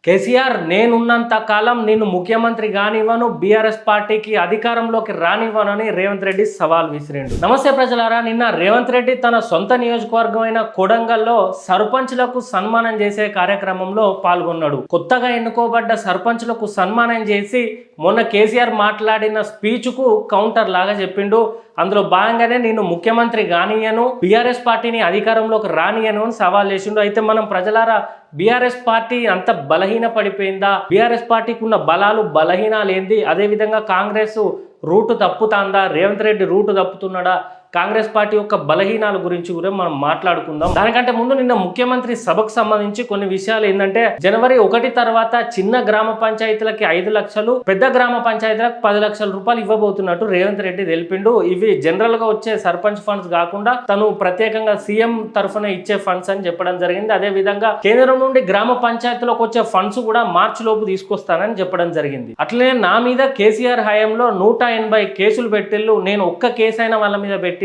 కేసీఆర్ నేనున్నంత కాలం నిన్ను ముఖ్యమంత్రి కానివ్వను, బీఆర్ఎస్ పార్టీకి అధికారంలోకి రానివ్వనని రేవంత్ రెడ్డి సవాల్ విసిరిండు. నమస్తే ప్రజలారా, నిన్న రేవంత్ రెడ్డి తన సొంత నియోజకవర్గమైన కొడంగల్లో సర్పంచ్లకు సన్మానం చేసే కార్యక్రమంలో పాల్గొన్నాడు. కొత్తగా ఎన్నుకోబడ్డ సర్పంచ్లకు సన్మానం చేసి మొన్న కేసీఆర్ మాట్లాడిన స్పీచ్కు కౌంటర్ లాగా చెప్పిండు. అందులో భాగంగానే నేను ముఖ్యమంత్రి కానియను, బీఆర్ఎస్ పార్టీని అధికారంలోకి రానియను అని సవాల్ చేసిండు. అయితే మనం ప్రజలారా, బీఆర్ఎస్ పార్టీ అంత బలహీన పడిపోయిందా? బీఆర్ఎస్ పార్టీకి ఉన్న బలాలు బలహీనాలు ఏంది? అదేవిధంగా కాంగ్రెస్ రూటు తప్పుతాందా? రేవంత్ రెడ్డి రూటు తప్పుతున్నాడా? కాంగ్రెస్ పార్టీ యొక్క బలహీనాల గురించి కూడా మనం మాట్లాడుకుందాం. దానికంటే ముందు నిన్న ముఖ్యమంత్రి సభకు సంబంధించి కొన్ని విషయాలు ఏంటంటే, జనవరి 1 తర్వాత చిన్న గ్రామ పంచాయతీలకి 5 లక్షలు, పెద్ద గ్రామ పంచాయతీలకు 10 లక్షల రూపాయలు ఇవ్వబోతున్నట్టు రేవంత్ రెడ్డి తెలిపిండు. ఇవి జనరల్ గా వచ్చే సర్పంచ్ ఫండ్స్ కాకుండా తను ప్రత్యేకంగా సీఎం తరఫున ఇచ్చే ఫండ్స్ అని చెప్పడం జరిగింది. అదే విధంగా కేంద్రం నుండి గ్రామ పంచాయతీలకు వచ్చే ఫండ్స్ కూడా మార్చి లోపు తీసుకొస్తానని చెప్పడం జరిగింది. అట్లనే నా మీద కేసీఆర్ హయాంలో 180 కేసులు పెట్టిళ్ళు, నేను ఒక్క కేసు అయినా వాళ్ళ మీద పెట్టినా,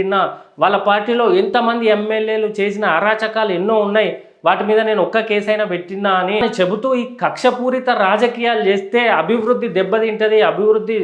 వాళ్ళ పార్టీలో ఎంతమంది ఎమ్మెల్యేలు చేసిన అరాచకాలు ఎన్నో ఉన్నాయి, వాటి మీద నేను ఒక్క కేసైనా పెట్టినా అని చెబుతూ ఈ కక్షపూరిత రాజకీయాలు చేస్తే అభివృద్ధి దెబ్బతింటది, అభివృద్ధి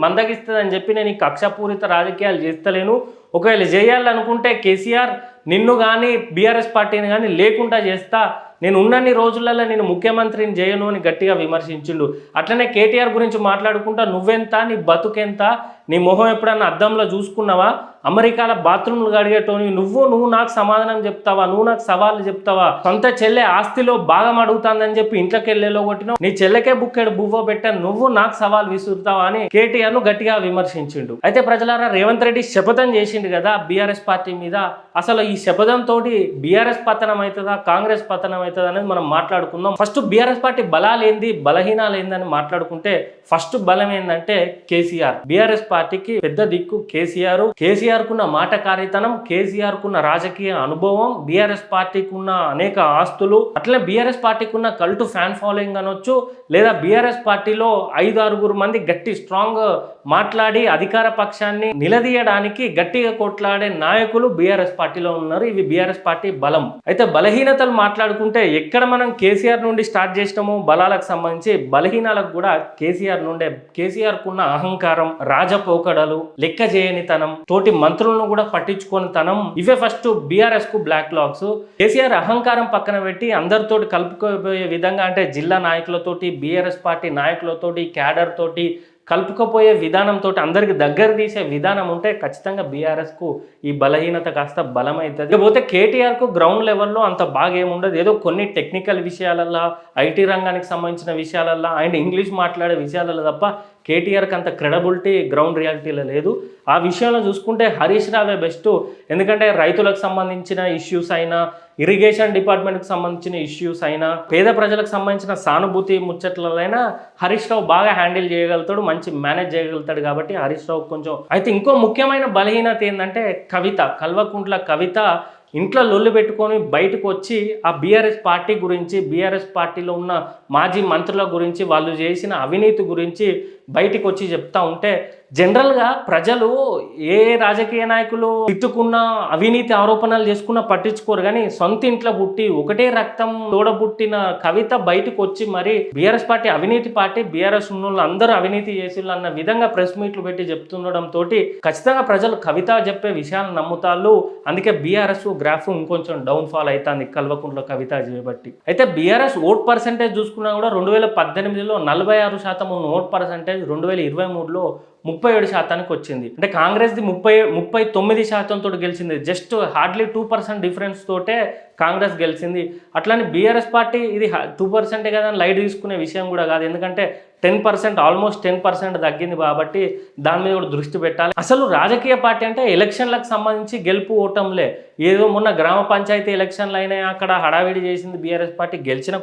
మందగిస్తుంది అని చెప్పి నేను ఈ కక్షపూరిత రాజకీయాలు చేస్తలేను. ఒకవేళ చేయాలనుకుంటే కేసీఆర్ నిన్ను కానీ బీఆర్ఎస్ పార్టీని కానీ లేకుండా చేస్తా, నేను ఉన్నన్ని రోజులలో నేను ముఖ్యమంత్రిని చేయను అని గట్టిగా విమర్శించిండు. అట్లనే కేటీఆర్ గురించి మాట్లాడుకుంటా, నువ్వెంత, నీ బతుకెంత, నీ మొహం ఎప్పుడన్నా అద్దంలో చూసుకున్నావా? అమెరికాల బాత్రూమ్లు కడిగేటోని నువ్వు నాకు సమాధానం చెప్తావా? నువ్వు నాకు సవాళ్ళు చెప్తావా? సొంత చెల్లె ఆస్తిలో భాగం అడుగుతాందని చెప్పి ఇంట్లోకి వెళ్ళేలో కొట్టినావు, నీ చెల్లెకే బుక్కెడు బువ్వ పెట్టాను, నువ్వు నాకు సవాల్ విసురుతావా అని కేటీఆర్ ను గట్టిగా విమర్శించిండు. అయితే ప్రజలారా, రేవంత్ రెడ్డి శపథం చేసిండు కదా బీఆర్ఎస్ పార్టీ మీద. అసలు ఈ శపథం తోటి బీఆర్ఎస్ పతనం అవుతుందా, కాంగ్రెస్ పతనం అవుతుందా అనేది మనం మాట్లాడుకుందాం. ఫస్ట్ బీఆర్ఎస్ పార్టీ బలాలు ఏంది, బలహీనాలు ఏందని మాట్లాడుకుంటే, ఫస్ట్ బలం ఏంటంటే కేసీఆర్. బీఆర్ఎస్ పార్టీకి పెద్ద దిక్కు కేసీఆర్ కున్న మాటకారితనం, కేసీఆర్ కున్న రాజకీయ అనుభవం, బీఆర్ఎస్ పార్టీకి ఉన్న అనేక ఆస్తులు, అట్లనే బీఆర్ఎస్ పార్టీకి ఉన్న కల్టు ఫ్యాన్ ఫాలోయింగ్ అనొచ్చు, లేదా బీఆర్ఎస్ పార్టీలో 5-6 మంది గట్టి స్ట్రాంగ్ మాట్లాడి అధికార పక్షాన్ని నిలదీయడానికి గట్టిగా కొట్లాడే నాయకులు బీఆర్ఎస్ పార్టీలో ఉన్నారు. ఇవి బీఆర్ఎస్ పార్టీ బలం. అయితే బలహీనతలు మాట్లాడుకుంటే, ఎక్కడ మనం కేసీఆర్ నుండి స్టార్ట్ చేసినామో బలాలకు సంబంధించి, బలహీనాలకు కూడా కేసీఆర్ కున్న అహంకారం, రాజపోకడలు, లెక్క చేయనితనం, తోటి మంత్రులను కూడా పట్టించుకొని తనం, ఇవే ఫస్ట్ బీఆర్ఎస్ కు బ్లాక్ లాక్స్. కేసీఆర్ అహంకారం పక్కన పెట్టి అందరితోటి కలుపుకోబోయే విధంగా, అంటే జిల్లా నాయకులతోటి, బీఆర్ఎస్ పార్టీ నాయకులతోటి, క్యాడర్ తోటి కలుపుకపోయే విధానంతో అందరికి దగ్గర తీసే విధానం ఉంటే ఖచ్చితంగా బీఆర్ఎస్ కు ఈ బలహీనత కాస్త బలమవుతుంది. ఇకపోతే కేటీఆర్ కు గ్రౌండ్ లెవెల్లో అంత బాగా ఏముండదు. ఏదో కొన్ని టెక్నికల్ విషయాలల్లో, ఐటీ రంగానికి సంబంధించిన విషయాలల్లో, అండ్ ఇంగ్లీష్ మాట్లాడే విషయాలలో తప్ప కేటీఆర్కి అంత క్రెడబిలిటీ గ్రౌండ్ రియాలిటీలో లేదు. ఆ విషయంలో చూసుకుంటే హరీష్ రావే బెస్ట్. ఎందుకంటే రైతులకు సంబంధించిన ఇష్యూస్ అయినా, ఇరిగేషన్ డిపార్ట్మెంట్కి సంబంధించిన ఇష్యూస్ అయినా, పేద ప్రజలకు సంబంధించిన సానుభూతి ముచ్చట్లైనా హరీష్ రావు బాగా హ్యాండిల్ చేయగలుగుతాడు, మంచి మేనేజ్ చేయగలుగుతాడు. కాబట్టి హరీష్ రావు కొంచెం. అయితే ఇంకో ముఖ్యమైన బలహీనత ఏంటంటే కల్వకుంట్ల కవిత ఇంట్లో లొల్లు పెట్టుకొని బయటకు వచ్చి ఆ బీఆర్ఎస్ పార్టీ గురించి, బీఆర్ఎస్ పార్టీలో ఉన్న మాజీ మంత్రుల గురించి, వాళ్ళు చేసిన అవినీతి గురించి బయటకు వచ్చి చెప్తా ఉంటే, జనరల్గా ప్రజలు ఏ రాజకీయ నాయకులు తిట్టుకున్న, అవినీతి ఆరోపణలు చేసుకున్నా పట్టించుకోరు. కానీ సొంత ఇంట్లో పుట్టి ఒకటే రక్తం తోడబుట్టిన కవిత బయటకు వచ్చి మరి బీఆర్ఎస్ పార్టీ అవినీతి పార్టీ, బీఆర్ఎస్ ఉన్న అందరూ అవినీతి చేసిళ్ళు అన్న విధంగా ప్రెస్ మీట్లు పెట్టి చెప్తుండడం తోటి ఖచ్చితంగా ప్రజలు కవిత చెప్పే విషయాలను నమ్ముతారు. అందుకే బీఆర్ఎస్ గ్రాఫ్ ఇంకొంచెం డౌన్ ఫాల్ అవుతుంది కల్వకుంట్ల కవిత చేయబట్టి. అయితే బీఆర్ఎస్ ఓట్ పర్సెంటేజ్ చూసుకున్నా కూడా 2018లో 46% ఉన్న ఓట్ పర్సెంటేజ్ 2023లో 37% వచ్చింది. అంటే కాంగ్రెస్ది 39% తోటి గెలిచింది. జస్ట్ హార్డ్లీ 2% డిఫరెన్స్ తోటే కాంగ్రెస్ గెలిచింది. అట్లానే బీఆర్ఎస్ పార్టీ ఇది 2% కదా అని లైట్ తీసుకునే విషయం కూడా కాదు. ఎందుకంటే 10%, ఆల్మోస్ట్ 10% తగ్గింది కాబట్టి దాని మీద కూడా దృష్టి పెట్టాలి. అసలు రాజకీయ పార్టీ అంటే ఎలక్షన్లకు సంబంధించి గెలుపు ఓటంలే. ఏదో మొన్న గ్రామ పంచాయతీ ఎలక్షన్లు అయినా అక్కడ హడావిడి చేసింది బీఆర్ఎస్ పార్టీ. గెలిచిన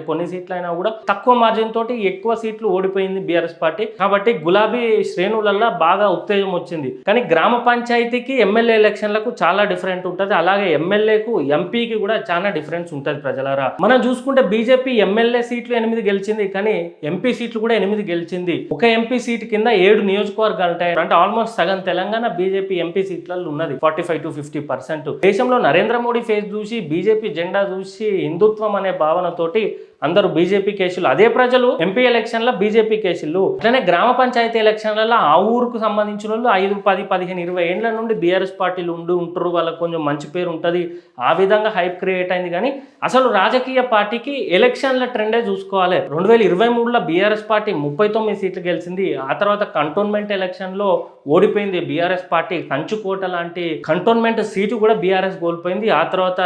కొన్ని సీట్లు అయినా కూడా తక్కువ మార్జిన్ తోటి ఎక్కువ సీట్లు ఓడిపోయింది బీఆర్ఎస్ పార్టీ. కాబట్టి గులాబీ శ్రేణులల్లో బాగా ఉత్తేజం వచ్చింది. కానీ గ్రామ పంచాయతీకి ఎమ్మెల్యే ఎలక్షన్లకు చాలా డిఫరెంట్ ఉంటుంది. అలాగే ఎమ్మెల్యేకు ఎంపీకి కూడా చాలా డిఫరెన్స్ ఉంటుంది ప్రజలారా. మనం చూసుకుంటే బీజేపీ ఎమ్మెల్యే సీట్లు 8 గెలిచింది, కానీ ఎంపీ సీట్లు కూడా 8 గెలిచింది. ఒక ఎంపీ సీట్ కింద 7 నియోజకవర్గాలు ఉంటాయి. అంటే ఆల్మోస్ట్ సగం తెలంగాణ బీజేపీ ఎంపీ సీట్లలో ఉన్నది, 45 to 50%. దేశంలో నరేంద్ర మోడీ ఫేస్ చూసి, బీజేపీ జెండా చూసి, హిందుత్వం అనే భావనతోటి అందరూ బీజేపీ కేసులు, అదే ప్రజలు ఎంపీ ఎలక్షన్లో బీజేపీ కేసులు, అట్లనే గ్రామ పంచాయతీ ఎలక్షన్లలో ఆ ఊరుకు సంబంధించిన వాళ్ళు 5, 10, 15, 20 ఏండ్ల నుండి బీఆర్ఎస్ పార్టీలు ఉంటారు, వాళ్ళకి కొంచెం మంచి పేరు ఉంటుంది, ఆ విధంగా హైప్ క్రియేట్ అయింది. కానీ అసలు రాజకీయ పార్టీకి ఎలక్షన్ల ట్రెండే చూసుకోవాలి. 2023లో బీఆర్ఎస్ పార్టీ 39 సీట్లు గెలిచింది. ఆ తర్వాత కంటోన్మెంట్ ఎలక్షన్లో ఓడిపోయింది బీఆర్ఎస్ పార్టీ. కంచుకోట లాంటి కంటోన్మెంట్ సీటు కూడా బీఆర్ఎస్ కోల్పోయింది. ఆ తర్వాత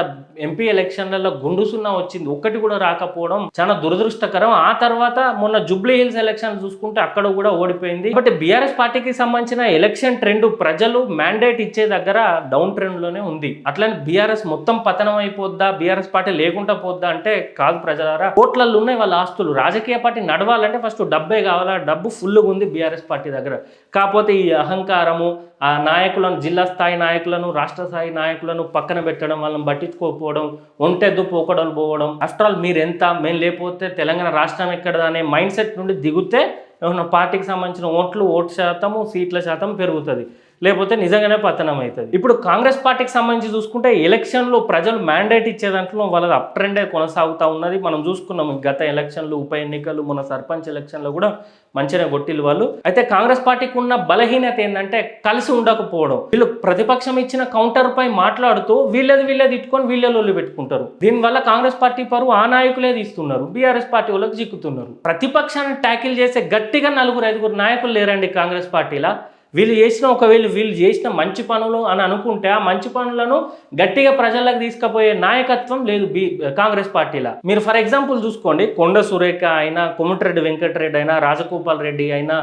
ఎంపీ ఎలక్షన్లలో గుండు సున్నా వచ్చింది, ఒక్కటి కూడా రాకపోవడం చాలా దురదృష్టకరం. ఆ తర్వాత మొన్న జూబ్లీ హిల్స్ ఎలక్షన్ చూసుకుంటే అక్కడ కూడా ఓడిపోయింది. బట్ బీఆర్ఎస్ పార్టీకి సంబంధించిన ఎలక్షన్ ట్రెండ్ ప్రజలు మ్యాండేట్ ఇచ్చే దగ్గర డౌన్ ట్రెండ్ లోనే ఉంది. అట్లనే బీఆర్ఎస్ మొత్తం పతనం అయిపోద్దా, బీఆర్ఎస్ పార్టీ లేకుండా పోద్దా అంటే కాదు ప్రజలారా. కోట్లలో ఉన్నాయి వాళ్ళ ఆస్తులు. రాజకీయ పార్టీ నడవాలంటే ఫస్ట్ డబ్బే కావాలా, డబ్బు ఫుల్గా ఉంది బీఆర్ఎస్ పార్టీ దగ్గర. కాకపోతే ఈ అహంకారము, ఆ నాయకులను, జిల్లా స్థాయి నాయకులను, రాష్ట్ర స్థాయి నాయకులను పక్కన పెట్టడం, వాళ్ళని పట్టించుకోకపోవడం, ఒంటెద్దు పోకడలు పోవడం, ఆఫ్టర్ ఆల్ మీరెంత, మేము లేకపోతే తెలంగాణ రాష్ట్రం ఎక్కడదా అనే మైండ్ సెట్ నుండి దిగితే ఏమన్నా పార్టీకి సంబంధించిన ఓటు శాతము, సీట్ల శాతం పెరుగుతుంది, లేకపోతే నిజంగానే పతనం అవుతుంది. ఇప్పుడు కాంగ్రెస్ పార్టీకి సంబంధించి చూసుకుంటే ఎలక్షన్లో ప్రజలు మ్యాండేట్ ఇచ్చే దాంట్లో వాళ్ళది అప్ ట్రెండే కొనసాగుతూ ఉన్నది. మనం చూసుకున్నాం గత ఎలక్షన్లు, ఉప ఎన్నికలు, మన సర్పంచ్ ఎలక్షన్లో కూడా మంచిగా కొట్టిల్లు వాళ్ళు. అయితే కాంగ్రెస్ పార్టీకి ఉన్న బలహీనత ఏంటంటే కలిసి ఉండకపోవడం. వీళ్ళు ప్రతిపక్షం ఇచ్చిన కౌంటర్ పై మాట్లాడుతూ వీళ్ళది ఇట్టుకొని వీళ్ళలో పెట్టుకుంటారు. దీనివల్ల కాంగ్రెస్ పార్టీ పరువు ఆ నాయకులే తీస్తున్నారు, బీఆర్ఎస్ పార్టీ వాళ్ళకి చిక్కుతున్నారు. ప్రతిపక్షాన్ని ట్యాకిల్ చేసే గట్టిగా 4-5 నాయకులు లేరండి కాంగ్రెస్ పార్టీలా. ఒకవేళ వీళ్ళు చేసిన మంచి పనులు అని అనుకుంటే ఆ మంచి పనులను గట్టిగా ప్రజలకు తీసుకుపోయే నాయకత్వం లేదు కాంగ్రెస్ పార్టీలో. మీరు ఫర్ ఎగ్జాంపుల్ చూసుకోండి, కొండ సురేఖ అయినా, కొమటిరెడ్డి వెంకటరెడ్డి అయినా, రాజగోపాల్ రెడ్డి అయినా,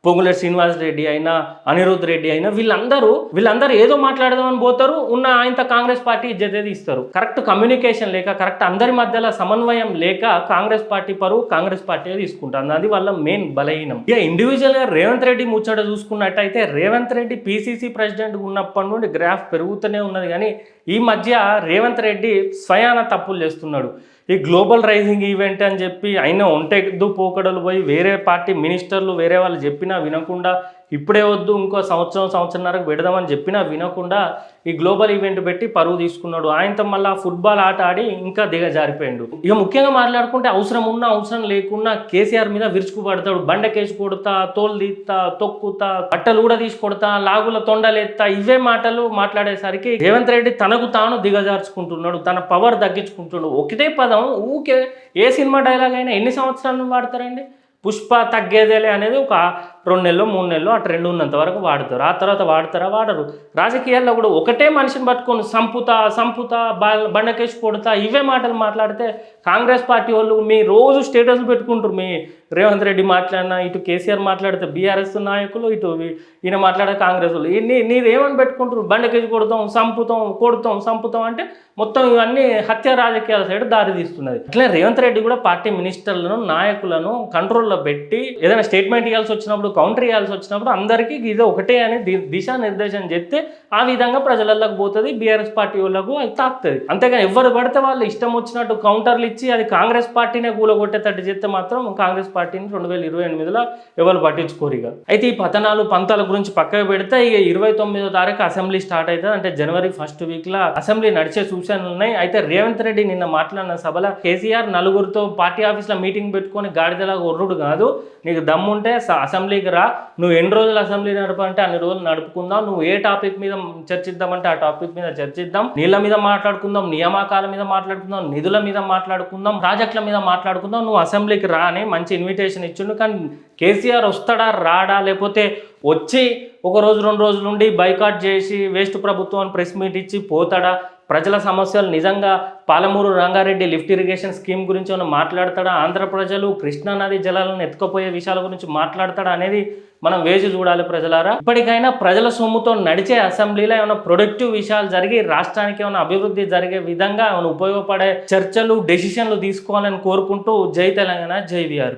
పొంగులేటి శ్రీనివాస్ రెడ్డి అయినా, అనిరుద్ రెడ్డి అయినా, వీళ్ళందరూ ఏదో మాట్లాడదామని పోతారు, ఉన్న ఆయనతో కాంగ్రెస్ పార్టీ ఇజ్జతే ఇస్తారు. కరెక్ట్ కమ్యూనికేషన్ లేక, కరెక్ట్ అందరి మధ్యలో సమన్వయం లేక కాంగ్రెస్ పార్టీ పరువు కాంగ్రెస్ పార్టీ తీసుకుంటుంది. అది వాళ్ళ మెయిన్ బలహీనం. ఇక ఇండివిజువల్గా రేవంత్ రెడ్డి ముచ్చట చూసుకున్నట్టయితే, రేవంత్ రెడ్డి పీసీసీ ప్రెసిడెంట్ ఉన్నప్పటి నుండి గ్రాఫ్ పెరుగుతూనే ఉన్నది. కానీ ఈ మధ్య రేవంత్ రెడ్డి స్వయాన తప్పులు చేస్తున్నాడు. ఈ గ్లోబల్ రైజింగ్ ఈవెంట్ అని చెప్పి అయినా ఒంటెద్దు పోకడలు పోయి వేరే పార్టీ మినిస్టర్లు వేరే వాళ్ళు చెప్పినా వినకుండా, ఇప్పుడే వద్దు ఇంకో సంవత్సరంన్నరకు పెడదామని చెప్పినా వినకుండా ఈ గ్లోబల్ ఈవెంట్ పెట్టి పరువు తీసుకున్నాడు. ఆయనతో మళ్ళీ ఫుట్బాల్ ఆట ఆడి ఇంకా దిగజారిపోయాడు. ఇక ముఖ్యంగా మాట్లాడుకుంటే అవసరం ఉన్నా అవసరం లేకున్నా కేసీఆర్ మీద విరుచుకుపడతాడు. బండకేసి కొడతా, తోలు తీస్తా, తొక్కుతా, బట్టలు కూడా తీసి కొడతా, లాగుల తొండలేస్తా, ఇవే మాటలు మాట్లాడేసరికి రేవంత్ రెడ్డి తనకు తాను దిగజార్చుకుంటున్నాడు, తన పవర్ తగ్గించుకుంటున్నాడు. ఒకటే పదం ఊకే ఏ సినిమా డైలాగ్ అయినా ఎన్ని సంవత్సరాలు వాడతారండి? పుష్ప తగ్గేదేలే అనేది ఒక 2 నెలలు 3 నెలలు ఆ ట్రెండ్ ఉన్నంత వరకు వాడతారు. ఆ తర్వాత వాడరు. రాజకీయాల్లో కూడా ఒకటే మనిషిని పట్టుకొని సంపుతా బండకేసి కొడతా, ఇవే మాటలు మాట్లాడితే కాంగ్రెస్ పార్టీ వాళ్ళు మీ రోజు స్టేటస్లు పెట్టుకుంటారు. మీ రేవంత్ రెడ్డి మాట్లాడినా, ఇటు కేసీఆర్ మాట్లాడితే బీఆర్ఎస్ నాయకులు, ఇటు ఈయన మాట్లాడే కాంగ్రెస్ వాళ్ళు నీదేమని పెట్టుకుంటారు? బండకేసి కొడతాం, సంపుతాం అంటే మొత్తం ఇవన్నీ హత్య రాజకీయాల సైడ్ దారి తీస్తున్నది. అట్లే రేవంత్ రెడ్డి కూడా పార్టీ మినిస్టర్లను, నాయకులను కంట్రోల్లో పెట్టి ఏదైనా స్టేట్మెంట్ ఇవ్వాల్సి వచ్చినప్పుడు, కౌంటర్ ఇవ్వాల్సి వచ్చినప్పుడు అందరికీ ఇది ఒకటే అని దిశానిర్దేశం చేస్తే ఆ విధంగా ప్రజలకు పోతుంది, బీఆర్ఎస్ పార్టీ వాళ్ళకు అది తాకుతుంది. అంతేగాని ఎవరు పడితే వాళ్ళు ఇష్టం వచ్చినట్టు కౌంటర్లు ఇచ్చి అది కాంగ్రెస్ పార్టీనే కూలగొట్టేటట్టు చేస్తే మాత్రం కాంగ్రెస్ పార్టీని 2028లో ఎవరు పట్టించుకోరుగా. అయితే ఈ పతనాలు పంతాల గురించి పక్కకు పెడితే ఇక 29వ తారీఖు అసెంబ్లీ స్టార్ట్ అవుతుంది. అంటే జనవరి 1st వీక్లో అసెంబ్లీ నడిచే సూచనలు ఉన్నాయి. అయితే రేవంత్ రెడ్డి నిన్న మాట్లాడిన సభలో కేసీఆర్ 4గురితో పార్టీ ఆఫీస్లో మీటింగ్ పెట్టుకొని గాడిదలాగా ఒర్రుడు కాదు, నీకు దమ్ముంటే అసెంబ్లీకి రా, నువ్వు ఎన్ని రోజులు అసెంబ్లీ నడపంటే అన్ని రోజులు నడుపుకుందాం, నువ్వు ఏ టాపిక్ మీద చర్చిద్దామంటే ఆ టాపిక్ మీద చర్చిద్దాం, నీళ్ళ మీద మాట్లాడుకుందాం, నియామకాల మీద మాట్లాడుకుందాం, నిధుల మీద మాట్లాడుకుందాం, ప్రాజెక్టుల మీద మాట్లాడుకుందాం, నువ్వు అసెంబ్లీకి రా అని మంచి ఇన్విటేషన్ ఇచ్చిండు. కానీ కేసీఆర్ వస్తాడా రాడా, లేకపోతే వచ్చి 1 రోజు 2 రోజుల నుండి బైకాట్ చేసి వేస్ట్ ప్రభుత్వాన్ని ప్రెస్ మీట్ ఇచ్చి పోతాడా, ప్రజల సమస్యలు నిజంగా Palamuru Rangareddy lift irrigation scheme గురించి ఏమైనా మాట్లాడతాడా, ఆంధ్ర ప్రజలు కృష్ణానది జలాలను ఎత్తుకుపోయే విషయాల గురించి మాట్లాడతాడా అనేది మనం వేచి చూడాలి ప్రజలారా. ఇప్పటికైనా ప్రజల సొమ్ముతో నడిచే అసెంబ్లీలో ఏమైనా ప్రొడక్టివ్ విషయాలు జరిగి రాష్ట్రానికి ఏమైనా అభివృద్ధి జరిగే విధంగా ఏమైనా ఉపయోగపడే చర్చలు, డెసిషన్లు తీసుకోవాలని కోరుకుంటూ జై తెలంగాణ, జై వీఆర్.